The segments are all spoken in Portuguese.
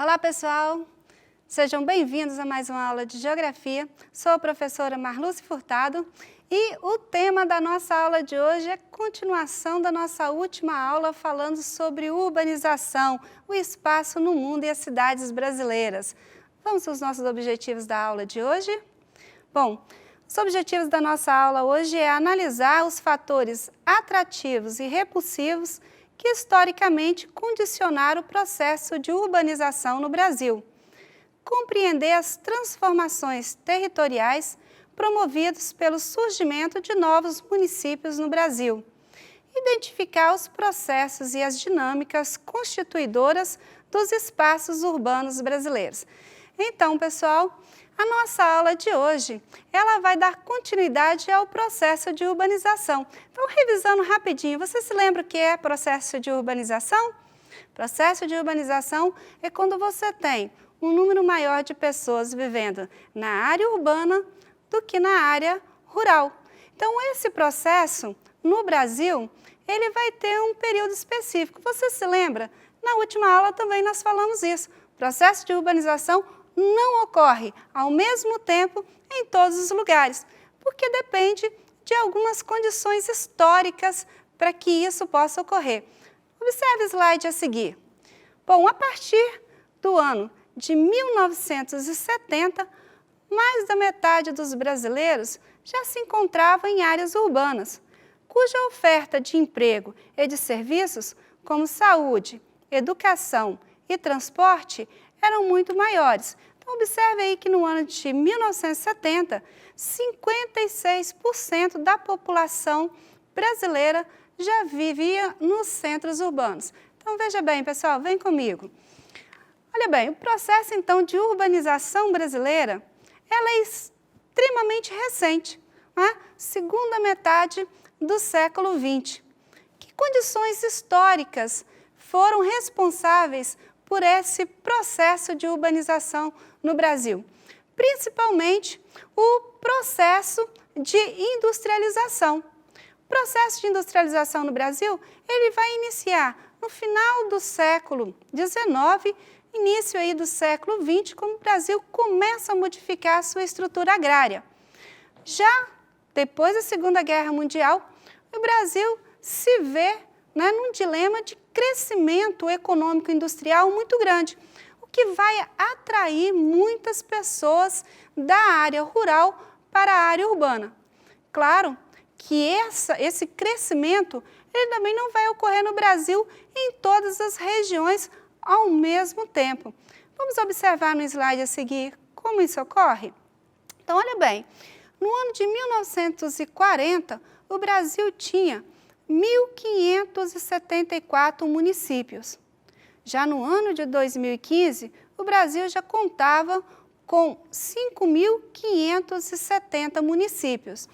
Olá, pessoal! Sejam bem-vindos a mais uma aula de Geografia. Sou a professora Marluce Furtado e o tema da nossa aula de hoje é continuação da nossa última aula falando sobre urbanização, o espaço no mundo e as cidades brasileiras. Vamos aos nossos objetivos da aula de hoje? Bom, os objetivos da nossa aula hoje é analisar os fatores atrativos e repulsivos que historicamente condicionaram o processo de urbanização no Brasil, compreender as transformações territoriais promovidas pelo surgimento de novos municípios no Brasil, identificar os processos e as dinâmicas constituidoras dos espaços urbanos brasileiros. Então, pessoal, a nossa aula de hoje, ela vai dar continuidade ao processo de urbanização. Então, revisando rapidinho, você se lembra o que é processo de urbanização? Processo de urbanização é quando você tem um número maior de pessoas vivendo na área urbana do que na área rural. Então, esse processo, no Brasil, ele vai ter um período específico. Você se lembra? Na última aula também nós falamos isso. O processo de urbanização não ocorre ao mesmo tempo em todos os lugares, porque depende de algumas condições históricas para que isso possa ocorrer. Observe o slide a seguir. Bom, a partir do ano de 1970, mais da metade dos brasileiros já se encontrava em áreas urbanas, cuja oferta de emprego e de serviços, como saúde, educação e transporte, eram muito maiores. Então, observe aí que no ano de 1970, 56% da população brasileira já vivia nos centros urbanos. Então, veja bem, pessoal, vem comigo. Olha bem, o processo, então, de urbanização brasileira, ela é extremamente recente, né? Segunda metade do século XX. Que condições históricas foram responsáveis por esse processo de urbanização no Brasil? Principalmente o processo de industrialização. O processo de industrialização no Brasil, ele vai iniciar no final do século XIX, início aí do século XX, quando o Brasil começa a modificar a sua estrutura agrária. Já depois da Segunda Guerra Mundial, o Brasil se vê, né, num dilema de crescimento econômico e industrial muito grande, o que vai atrair muitas pessoas da área rural para a área urbana. Claro que esse crescimento ele também não vai ocorrer no Brasil em todas as regiões ao mesmo tempo. Vamos observar no slide a seguir como isso ocorre? Então, olha bem, no ano de 1940, o Brasil tinha 1.574 municípios. Já no ano de 2015, o Brasil já contava com 5.570 municípios.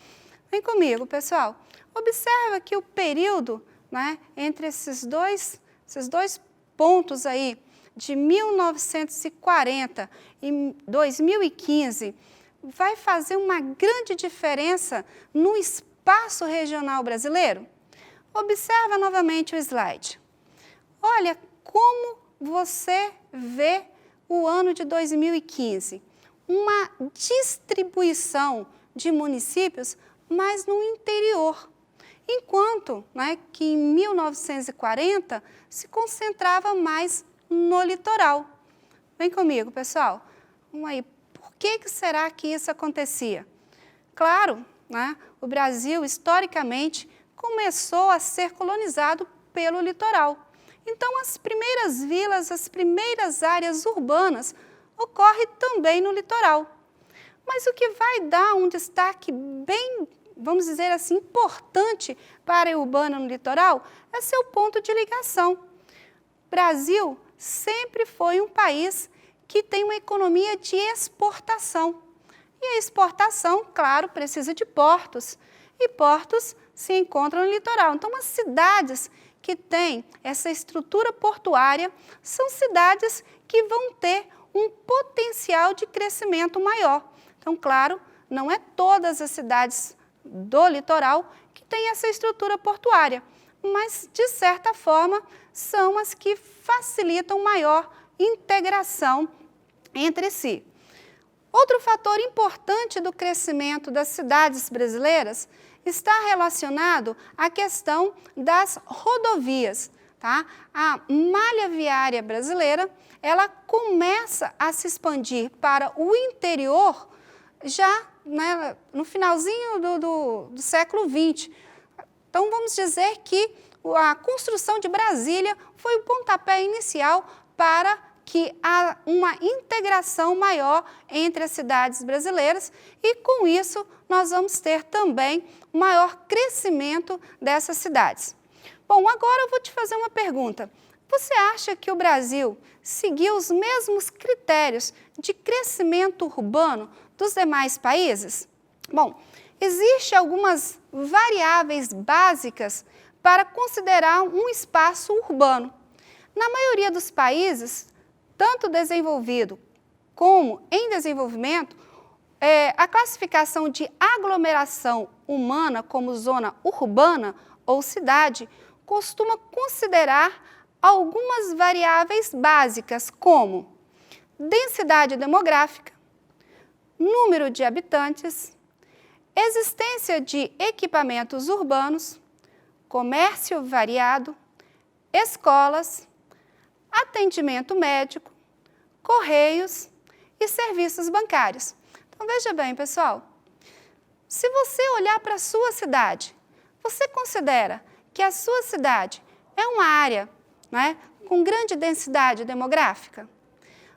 Vem comigo, pessoal. Observa que o período, né, entre esses dois pontos aí, de 1940 e 2015, vai fazer uma grande diferença no espaço regional brasileiro? Observa novamente o slide. Olha como você vê o ano de 2015. Uma distribuição de municípios, mas no interior. Enquanto, né, que em 1940 se concentrava mais no litoral. Vem comigo, pessoal. Vamos aí. Por que será que isso acontecia? Claro, né, o Brasil, historicamente, começou a ser colonizado pelo litoral. Então, as primeiras vilas, as primeiras áreas urbanas ocorrem também no litoral. Mas o que vai dar um destaque bem, vamos dizer assim, importante para a área urbana no litoral é seu ponto de ligação. O Brasil sempre foi um país que tem uma economia de exportação. E a exportação, claro, precisa de portos. E portos se encontram no litoral. Então, as cidades que têm essa estrutura portuária são cidades que vão ter um potencial de crescimento maior. Então, claro, não é todas as cidades do litoral que têm essa estrutura portuária, mas, de certa forma, são as que facilitam maior integração entre si. Outro fator importante do crescimento das cidades brasileiras está relacionado à questão das rodovias. Tá? A malha viária brasileira, ela começa a se expandir para o interior já, né, no finalzinho do século XX. Então, vamos dizer que a construção de Brasília foi o pontapé inicial para que há uma integração maior entre as cidades brasileiras e, com isso, nós vamos ter também um maior crescimento dessas cidades. Bom, agora eu vou te fazer uma pergunta. Você acha que o Brasil seguiu os mesmos critérios de crescimento urbano dos demais países? Bom, existem algumas variáveis básicas para considerar um espaço urbano. Na maioria dos países, tanto desenvolvido como em desenvolvimento, a classificação de aglomeração humana como zona urbana ou cidade costuma considerar algumas variáveis básicas como densidade demográfica, número de habitantes, existência de equipamentos urbanos, comércio variado, escolas, atendimento médico, correios e serviços bancários. Então, veja bem, pessoal, se você olhar para a sua cidade, você considera que a sua cidade é uma área, né, com grande densidade demográfica?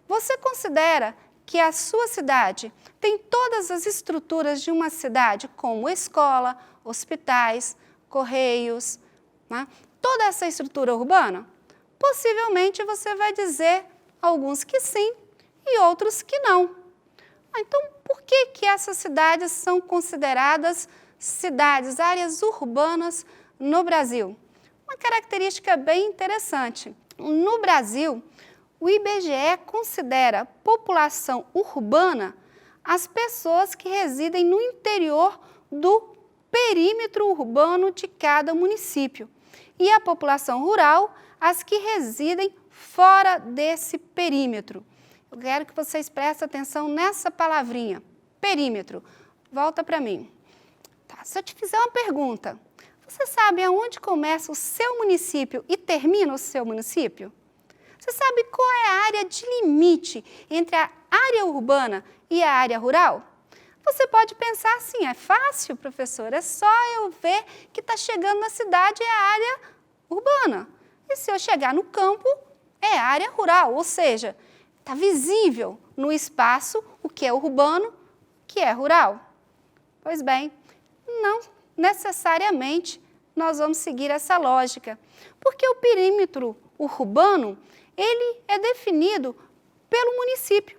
Você considera que a sua cidade tem todas as estruturas de uma cidade, como escola, hospitais, correios, né, toda essa estrutura urbana? Possivelmente você vai dizer alguns que sim e outros que não. Então, por que essas cidades são consideradas cidades, áreas urbanas no Brasil? Uma característica bem interessante. No Brasil, o IBGE considera população urbana as pessoas que residem no interior do perímetro urbano de cada município e a população rural as que residem fora desse perímetro. Eu quero que vocês prestem atenção nessa palavrinha, perímetro. Volta para mim. Tá, se eu te fizer uma pergunta, você sabe aonde começa o seu município e termina o seu município? Você sabe qual é a área de limite entre a área urbana e a área rural? Você pode pensar assim, é fácil, professor, é só eu ver que está chegando na cidade é a área urbana. E se eu chegar no campo, é área rural, ou seja, está visível no espaço o que é urbano, o que é rural. Pois bem, não necessariamente nós vamos seguir essa lógica, porque o perímetro urbano, ele é definido pelo município.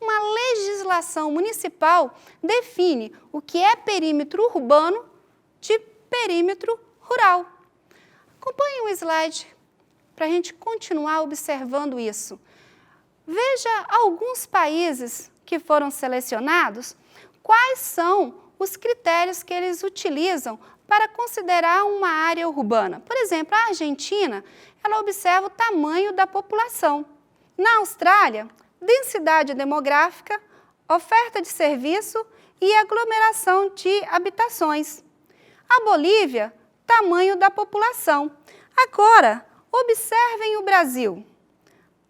Uma legislação municipal define o que é perímetro urbano de perímetro rural. Acompanhe o slide para a gente continuar observando isso. Veja alguns países que foram selecionados, quais são os critérios que eles utilizam para considerar uma área urbana. Por exemplo, a Argentina, ela observa o tamanho da população. Na Austrália, densidade demográfica, oferta de serviço e aglomeração de habitações. A Bolívia, tamanho da população. Agora, observem o Brasil.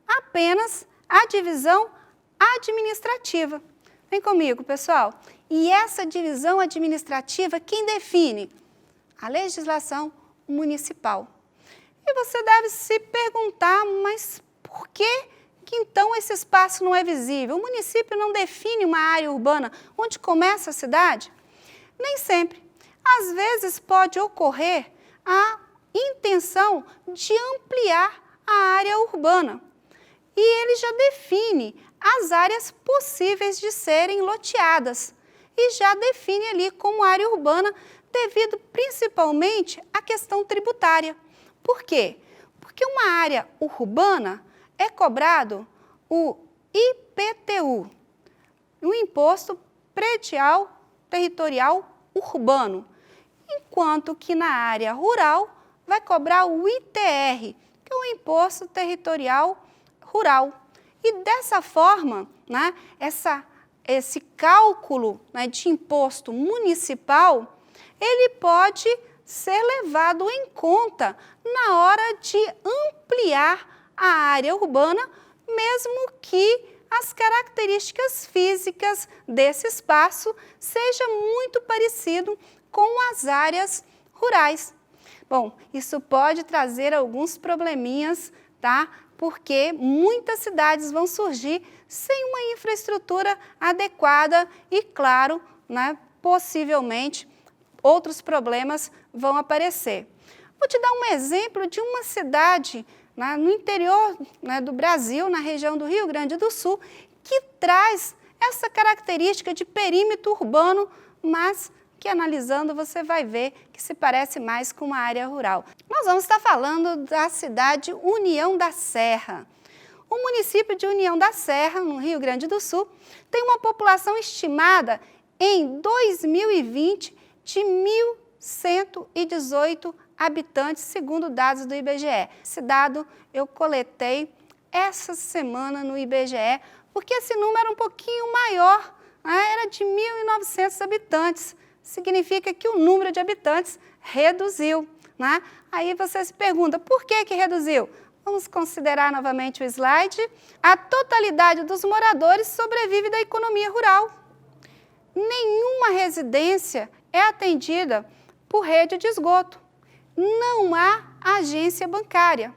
Apenas a divisão administrativa. Vem comigo, pessoal. E essa divisão administrativa, quem define? A legislação municipal. E você deve se perguntar, mas por que então esse espaço não é visível? O município não define uma área urbana onde começa a cidade? Nem sempre. Às vezes pode ocorrer a intenção de ampliar a área urbana. E ele já define as áreas possíveis de serem loteadas e já define ali como área urbana devido principalmente à questão tributária. Por quê? Porque uma área urbana é cobrado o IPTU, o Imposto Predial Territorial Urbano, enquanto que na área rural vai cobrar o ITR, que é o Imposto Territorial Rural. E dessa forma, né, esse cálculo, né, de imposto municipal, ele pode ser levado em conta na hora de ampliar a área urbana, mesmo que as características físicas desse espaço sejam muito parecido com as áreas rurais. Bom, isso pode trazer alguns probleminhas, tá? Porque muitas cidades vão surgir sem uma infraestrutura adequada e, claro, né, possivelmente outros problemas vão aparecer. Vou te dar um exemplo de uma cidade, né, no interior, né, do Brasil, na região do Rio Grande do Sul, que traz essa característica de perímetro urbano, mas que analisando você vai ver que se parece mais com uma área rural. Nós vamos estar falando da cidade União da Serra. O município de União da Serra, no Rio Grande do Sul, tem uma população estimada em 2020 de 1.118 habitantes, segundo dados do IBGE. Esse dado eu coletei essa semana no IBGE, porque esse número era um pouquinho maior, né? Era de 1.900 habitantes. Significa que o número de habitantes reduziu, né? Aí você se pergunta, por que reduziu? Vamos considerar novamente o slide. A totalidade dos moradores sobrevive da economia rural. Nenhuma residência é atendida por rede de esgoto. Não há agência bancária.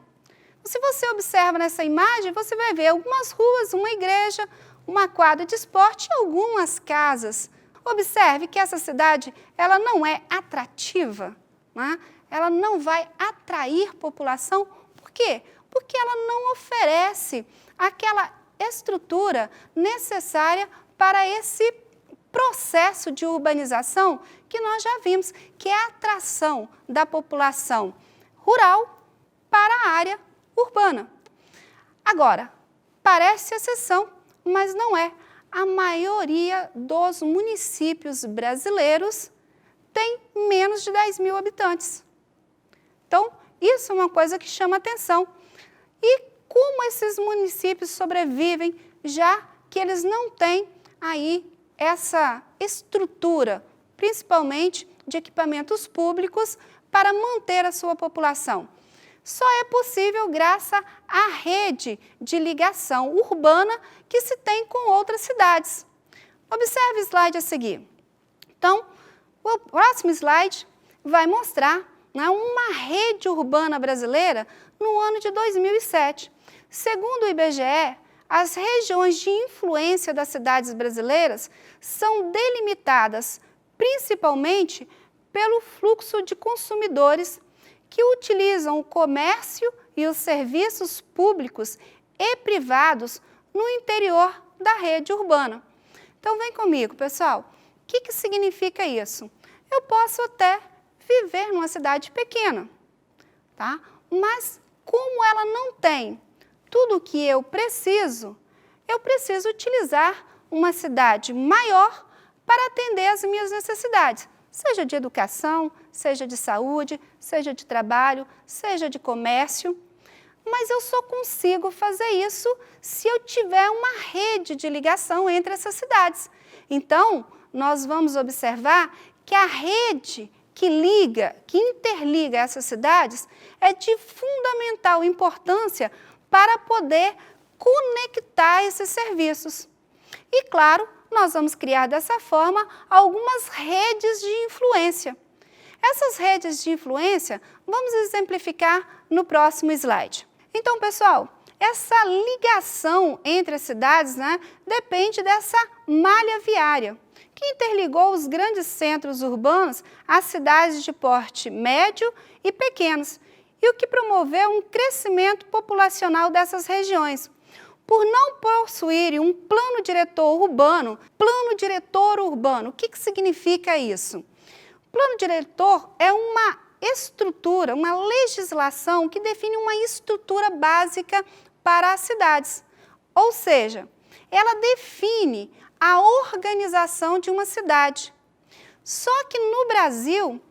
Se você observa nessa imagem, você vai ver algumas ruas, uma igreja, uma quadra de esporte e algumas casas. Observe que essa cidade ela não é atrativa, né? Ela não vai atrair população. Por quê? Porque ela não oferece aquela estrutura necessária para esse processo de urbanização que nós já vimos, que é a atração da população rural para a área urbana. Agora, parece exceção, mas não é. A maioria dos municípios brasileiros tem menos de 10 mil habitantes. Então, isso é uma coisa que chama atenção. E como esses municípios sobrevivem, já que eles não têm aí essa estrutura, principalmente de equipamentos públicos, para manter a sua população? Só é possível graças à rede de ligação urbana que se tem com outras cidades. Observe o slide a seguir. Então, o próximo slide vai mostrar, né, uma rede urbana brasileira no ano de 2007. Segundo o IBGE, as regiões de influência das cidades brasileiras são delimitadas principalmente pelo fluxo de consumidores que utilizam o comércio e os serviços públicos e privados no interior da rede urbana. Então, vem comigo, pessoal. O que significa isso? Eu posso até viver numa cidade pequena, tá? Mas como ela não tem tudo o que eu preciso utilizar uma cidade maior para atender às minhas necessidades, seja de educação, seja de saúde, seja de trabalho, seja de comércio. Mas eu só consigo fazer isso se eu tiver uma rede de ligação entre essas cidades. Então, nós vamos observar que a rede que interliga essas cidades é de fundamental importância para poder conectar esses serviços. E, claro, nós vamos criar dessa forma algumas redes de influência. Essas redes de influência vamos exemplificar no próximo slide. Então, pessoal, essa ligação entre as cidades, né, depende dessa malha viária, que interligou os grandes centros urbanos às cidades de porte médio e pequenos, e o que promoveu um crescimento populacional dessas regiões. Por não possuírem um plano diretor urbano, o que significa isso? O plano diretor é uma estrutura, uma legislação que define uma estrutura básica para as cidades. Ou seja, ela define a organização de uma cidade. Só que no Brasil,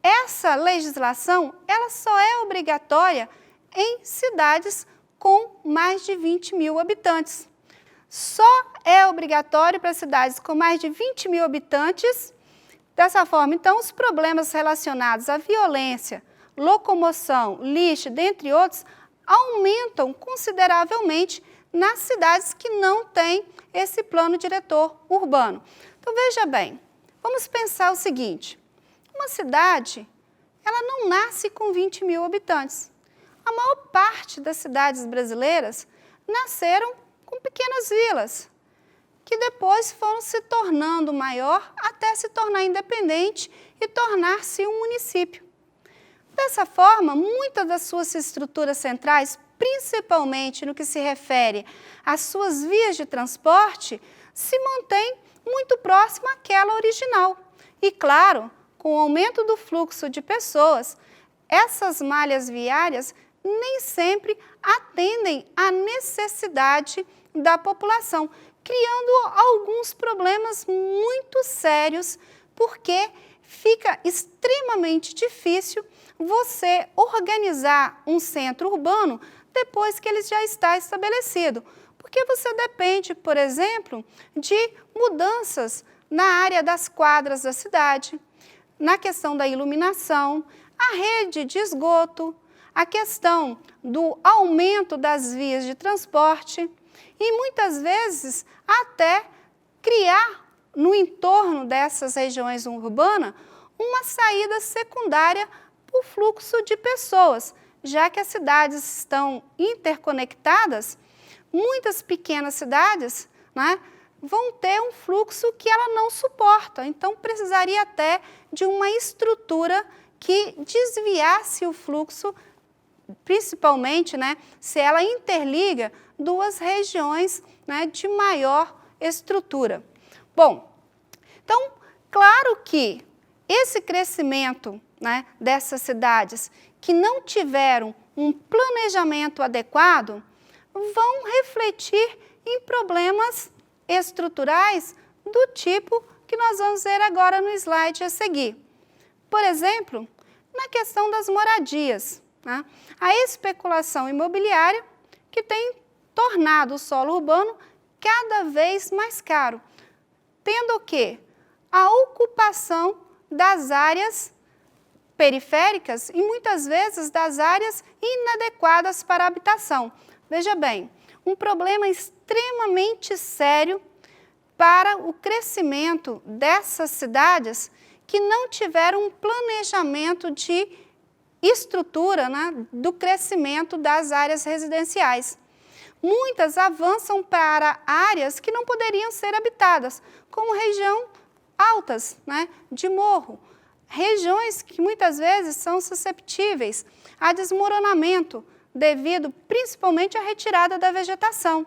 essa legislação ela só é obrigatória em cidades com mais de 20 mil habitantes. Só é obrigatório para cidades com mais de 20 mil habitantes. Dessa forma, então, os problemas relacionados à violência, locomoção, lixo, dentre outros, aumentam consideravelmente nas cidades que não têm esse plano diretor urbano. Então, veja bem, vamos pensar o seguinte, uma cidade, ela não nasce com 20 mil habitantes. A maior parte das cidades brasileiras nasceram com pequenas vilas, que depois foram se tornando maior até se tornar independente e tornar-se um município. Dessa forma, muitas das suas estruturas centrais, principalmente no que se refere às suas vias de transporte, se mantêm muito próxima àquela original. E, claro, com o aumento do fluxo de pessoas, essas malhas viárias nem sempre atendem à necessidade da população, criando alguns problemas muito sérios, porque fica extremamente difícil você organizar um centro urbano depois que ele já está estabelecido, porque você depende, por exemplo, de mudanças na área das quadras da cidade, na questão da iluminação, a rede de esgoto, a questão do aumento das vias de transporte e muitas vezes até criar no entorno dessas regiões urbanas uma saída secundária para o fluxo de pessoas, já que as cidades estão interconectadas, muitas pequenas cidades, né, vão ter um fluxo que ela não suporta, então precisaria até de uma estrutura que desviasse o fluxo, principalmente, né, se ela interliga duas regiões, né, de maior estrutura. Bom, então, claro que esse crescimento, né, dessas cidades que não tiveram um planejamento adequado vão refletir em problemas estruturais do tipo que nós vamos ver agora no slide a seguir. Por exemplo, na questão das moradias, né? A especulação imobiliária que tem tornado o solo urbano cada vez mais caro, tendo o quê? A ocupação das áreas periféricas e muitas vezes das áreas inadequadas para a habitação. Veja bem, um problema extremamente sério para o crescimento dessas cidades que não tiveram um planejamento de estrutura, né, do crescimento das áreas residenciais. Muitas avançam para áreas que não poderiam ser habitadas, como região altas, né, de morro, regiões que muitas vezes são susceptíveis a desmoronamento, devido principalmente à retirada da vegetação.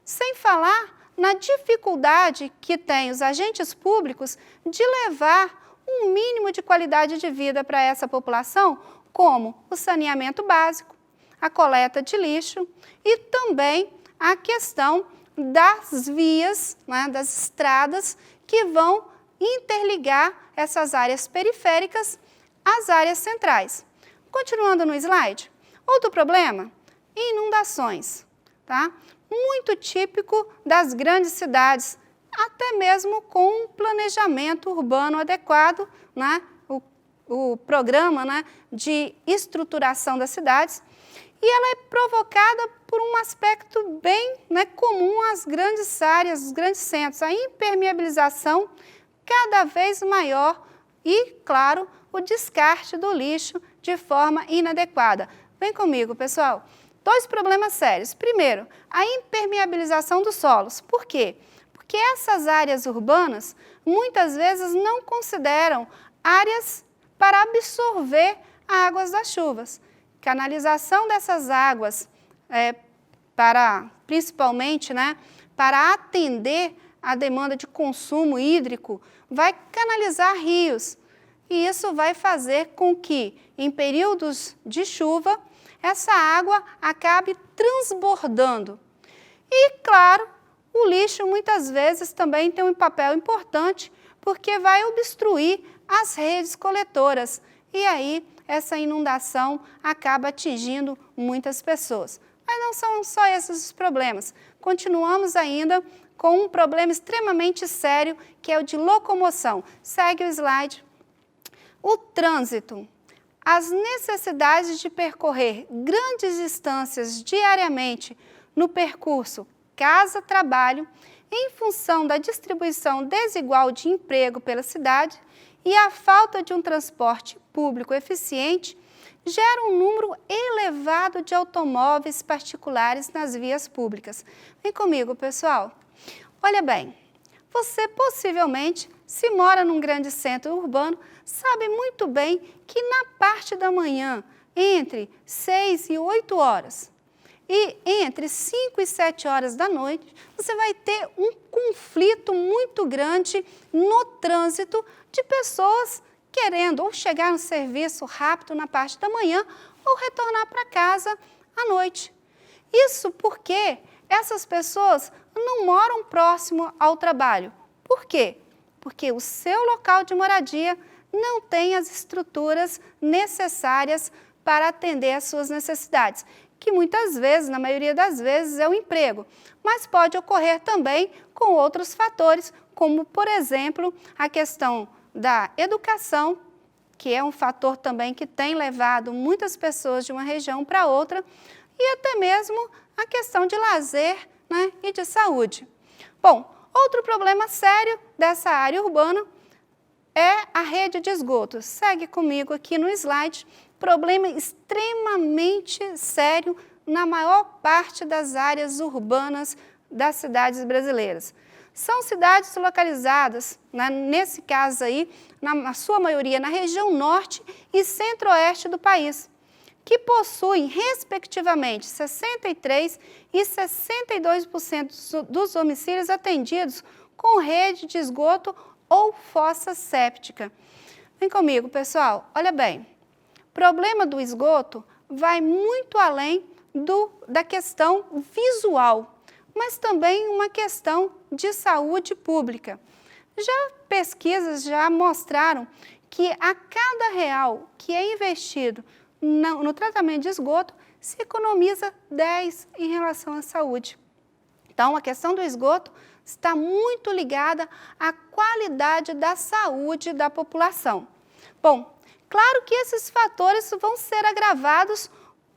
Sem falar na dificuldade que têm os agentes públicos de levar um mínimo de qualidade de vida para essa população, como o saneamento básico, a coleta de lixo e também a questão das vias, né, das estradas que vão interligar essas áreas periféricas às áreas centrais. Continuando no slide, outro problema, inundações, tá? Muito típico das grandes cidades, até mesmo com um planejamento urbano adequado, né? O programa, né, de estruturação das cidades, e ela é provocada por um aspecto bem, né, comum às grandes áreas, os grandes centros, a impermeabilização cada vez maior e, claro, o descarte do lixo de forma inadequada. Vem comigo, pessoal. Dois problemas sérios. Primeiro, a impermeabilização dos solos. Por quê? Porque essas áreas urbanas muitas vezes não consideram áreas para absorver águas das chuvas. Canalização dessas águas, principalmente, né, para atender a demanda de consumo hídrico, vai canalizar rios. E isso vai fazer com que, em períodos de chuva, essa água acabe transbordando. E, claro, o lixo muitas vezes também tem um papel importante, porque vai obstruir as redes coletoras. E aí, essa inundação acaba atingindo muitas pessoas. Mas não são só esses os problemas. Continuamos ainda com um problema extremamente sério, que é o de locomoção. Segue o slide. O trânsito. As necessidades de percorrer grandes distâncias diariamente no percurso casa-trabalho, em função da distribuição desigual de emprego pela cidade e a falta de um transporte público eficiente, gera um número elevado de automóveis particulares nas vias públicas. Vem comigo, pessoal. Olha bem, você possivelmente, se mora num grande centro urbano, sabe muito bem que na parte da manhã, entre 6 e 8 horas, e entre 5 e 7 horas da noite, você vai ter um conflito muito grande no trânsito de pessoas querendo ou chegar no serviço rápido na parte da manhã ou retornar para casa à noite. Isso porque essas pessoas não moram próximo ao trabalho. Por quê? Porque o seu local de moradia não tem as estruturas necessárias para atender às suas necessidades, que muitas vezes, na maioria das vezes, é o emprego, mas pode ocorrer também com outros fatores, como, por exemplo, a questão da educação, que é um fator também que tem levado muitas pessoas de uma região para outra, e até mesmo a questão de lazer, né, e de saúde. Bom, outro problema sério dessa área urbana é a rede de esgoto. Segue comigo aqui no slide. Problema extremamente sério na maior parte das áreas urbanas das cidades brasileiras. São cidades localizadas, né, nesse caso aí, na sua maioria, na região norte e centro-oeste do país, que possuem, respectivamente, 63% e 62% dos domicílios atendidos com rede de esgoto ou fossa séptica. Vem comigo, pessoal. Olha bem, o problema do esgoto vai muito além da questão visual, mas também uma questão de saúde pública. Pesquisas já mostraram que a cada real que é investido no tratamento de esgoto, se economiza 10 em relação à saúde. Então, a questão do esgoto está muito ligada à qualidade da saúde da população. Bom, claro que esses fatores vão ser agravados,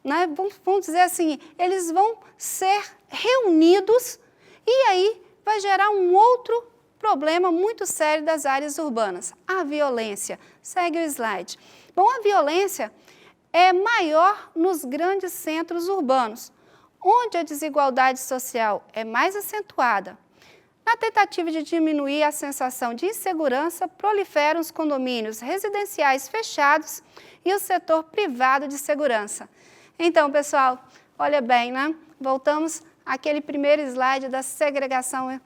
né, vamos dizer assim, eles vão ser reunidos e aí vai gerar um outro problema muito sério das áreas urbanas, a violência. Segue o slide. Bom, a violência é maior nos grandes centros urbanos, onde a desigualdade social é mais acentuada. Na tentativa de diminuir a sensação de insegurança, proliferam os condomínios residenciais fechados e o setor privado de segurança. Então, pessoal, olha bem, né? Voltamos àquele primeiro slide da segregação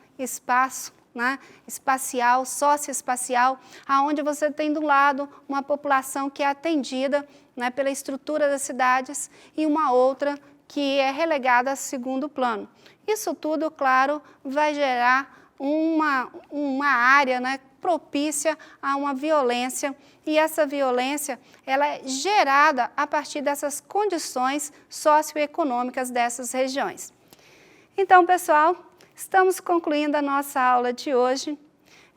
espacial, socioespacial, aonde você tem, de um lado, uma população que é atendida, né, pela estrutura das cidades e uma outra que é relegada a segundo plano. Isso tudo, claro, vai gerar uma área, né, propícia a uma violência, e essa violência ela é gerada a partir dessas condições socioeconômicas dessas regiões. Então, pessoal, estamos concluindo a nossa aula de hoje.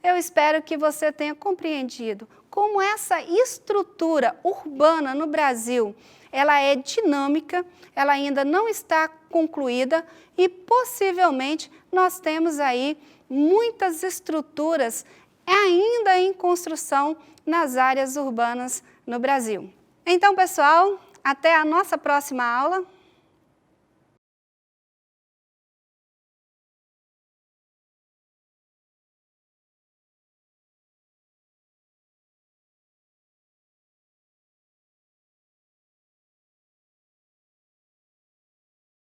Eu espero que você tenha compreendido como essa estrutura urbana no Brasil, ela é dinâmica, ela ainda não está concluída e possivelmente nós temos aí muitas estruturas ainda em construção nas áreas urbanas no Brasil. Então, pessoal, até a nossa próxima aula.